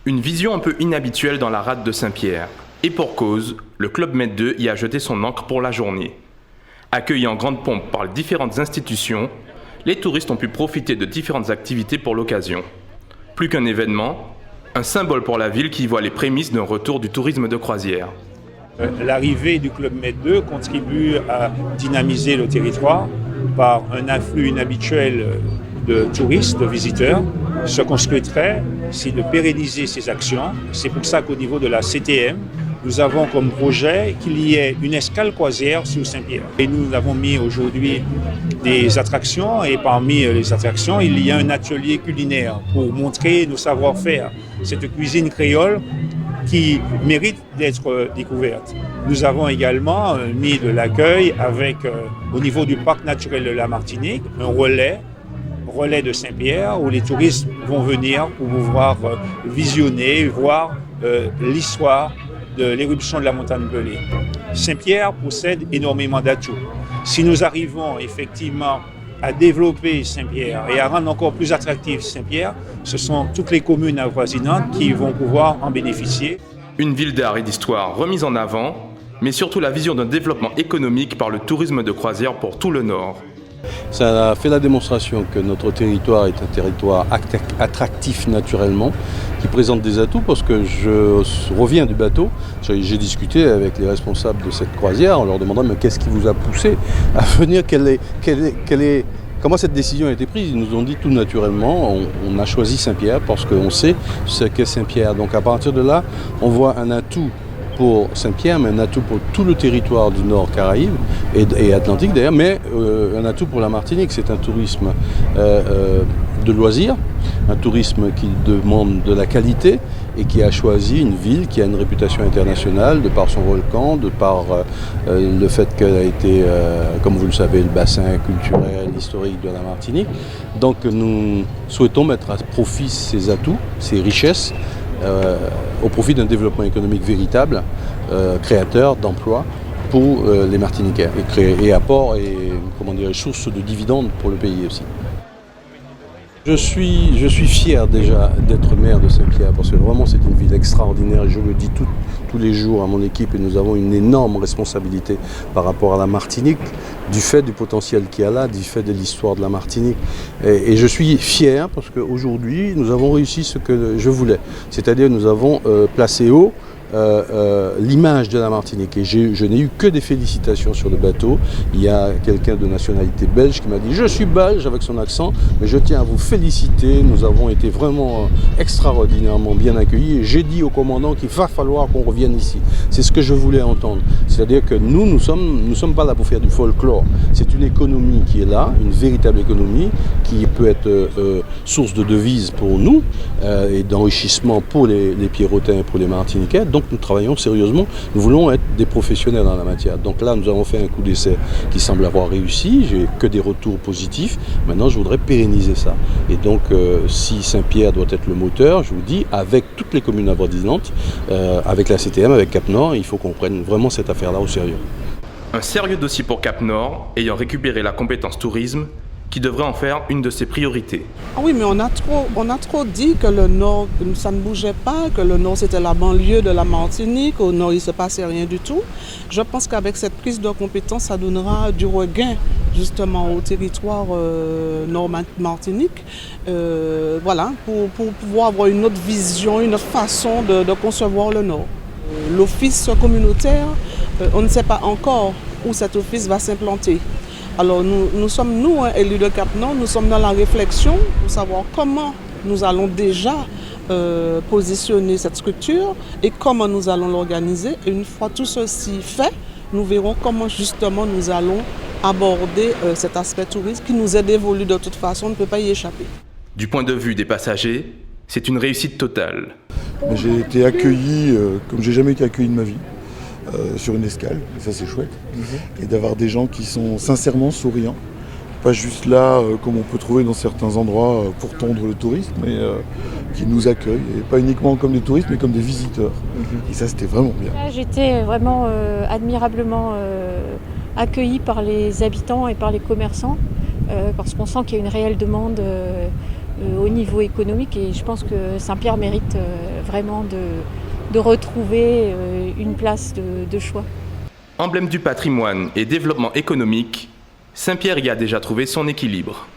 Une vision un peu inhabituelle dans la rade de Saint-Pierre. Et pour cause, le Club Med 2 y a jeté son encre pour la journée. Accueillis en grande pompe par les différentes institutions, les touristes ont pu profiter de différentes activités pour l'occasion. Plus qu'un événement, un symbole pour la ville qui voit les prémices d'un retour du tourisme de croisière. L'arrivée du Club Med 2 contribue à dynamiser le territoire par un afflux inhabituel de touristes, de visiteurs. Ce qu'on souhaiterait, c'est de pérenniser ces actions. C'est pour ça qu'au niveau de la CTM, nous avons comme projet qu'il y ait une escale croisière sur Saint-Pierre. Et nous avons mis aujourd'hui des attractions et parmi les attractions, il y a un atelier culinaire pour montrer nos savoir-faire. Cette cuisine créole qui mérite d'être découverte. Nous avons également mis de l'accueil avec, au niveau du parc naturel de la Martinique, un relais de Saint-Pierre où les touristes vont venir pour pouvoir visionner, voir l'histoire de l'éruption de la montagne Pelée. Saint-Pierre possède énormément d'atouts. Si nous arrivons effectivement à développer Saint-Pierre et à rendre encore plus attractif Saint-Pierre, ce sont toutes les communes avoisinantes qui vont pouvoir en bénéficier. Une ville d'art et d'histoire remise en avant, mais surtout la vision d'un développement économique par le tourisme de croisière pour tout le Nord. Ça a fait la démonstration que notre territoire est un territoire attractif naturellement, qui présente des atouts parce que je reviens du bateau. J'ai discuté avec les responsables de cette croisière en leur demandant mais qu'est-ce qui vous a poussé à venir, comment cette décision a été prise. Ils nous ont dit tout naturellement, on a choisi Saint-Pierre parce qu'on sait ce qu'est Saint-Pierre. Donc à partir de là, on voit un atout pour Saint-Pierre, mais un atout pour tout le territoire du Nord Caraïbes et Atlantique d'ailleurs, mais un atout pour la Martinique. C'est un tourisme de loisirs, un tourisme qui demande de la qualité et qui a choisi une ville qui a une réputation internationale de par son volcan, de par le fait qu'elle a été, comme vous le savez, le bassin culturel, historique de la Martinique. Donc nous souhaitons mettre à profit ces atouts, ces richesses, au profit d'un développement économique véritable, créateur d'emplois pour les Martiniquais et apport et source de dividendes pour le pays aussi. Je suis fier déjà d'être maire de Saint-Pierre parce que vraiment c'est une ville extraordinaire et je le dis tous les jours à mon équipe et nous avons une énorme responsabilité par rapport à la Martinique du fait du potentiel qu'il y a là, du fait de l'histoire de la Martinique. Et je suis fier parce qu'aujourd'hui nous avons réussi ce que je voulais, c'est-à-dire nous avons placé haut l'image de la Martinique et je n'ai eu que des félicitations sur le bateau. Il y a quelqu'un de nationalité belge qui m'a dit je suis belge avec son accent mais je tiens à vous féliciter, nous avons été vraiment extraordinairement bien accueillis et j'ai dit au commandant qu'il va falloir qu'on revienne ici. C'est ce que je voulais entendre, c'est-à-dire que nous sommes pas là pour faire du folklore, c'est une économie qui est là, une véritable économie qui peut être source de devises pour nous et d'enrichissement pour les Pierrotins et pour les Martiniquais. Donc nous travaillons sérieusement, nous voulons être des professionnels dans la matière. Donc là, nous avons fait un coup d'essai qui semble avoir réussi, j'ai que des retours positifs. Maintenant, je voudrais pérenniser ça. Et donc, si Saint-Pierre doit être le moteur, je vous dis, avec toutes les communes avoisinantes, avec la CTM, avec Cap-Nord, il faut qu'on prenne vraiment cette affaire-là au sérieux. Un sérieux dossier pour Cap-Nord, ayant récupéré la compétence tourisme, qui devrait en faire une de ses priorités. Ah oui, mais on a trop dit que le Nord, ça ne bougeait pas, que le Nord c'était la banlieue de la Martinique, au Nord il ne se passait rien du tout. Je pense qu'avec cette prise de compétence, ça donnera du regain justement au territoire Nord-Martinique, voilà, pour pouvoir avoir une autre vision, une autre façon de concevoir le Nord. L'office communautaire, on ne sait pas encore où cet office va s'implanter. Alors nous sommes, élus de Cap-Nord, nous sommes dans la réflexion pour savoir comment nous allons déjà positionner cette structure et comment nous allons l'organiser. Et une fois tout ceci fait, nous verrons comment justement nous allons aborder cet aspect tourisme qui nous est dévolu de toute façon, on ne peut pas y échapper. Du point de vue des passagers, c'est une réussite totale. J'ai été accueilli comme j'ai jamais été accueilli de ma vie. Sur une escale, et ça c'est chouette, et d'avoir des gens qui sont sincèrement souriants, pas juste là comme on peut trouver dans certains endroits pour tondre le tourisme, mais qui nous accueillent, et pas uniquement comme des touristes, mais comme des visiteurs. Et ça c'était vraiment bien. J'étais vraiment admirablement accueillie par les habitants et par les commerçants, parce qu'on sent qu'il y a une réelle demande au niveau économique et je pense que Saint-Pierre mérite vraiment de retrouver une place de choix. Emblème du patrimoine et développement économique, Saint-Pierre y a déjà trouvé son équilibre.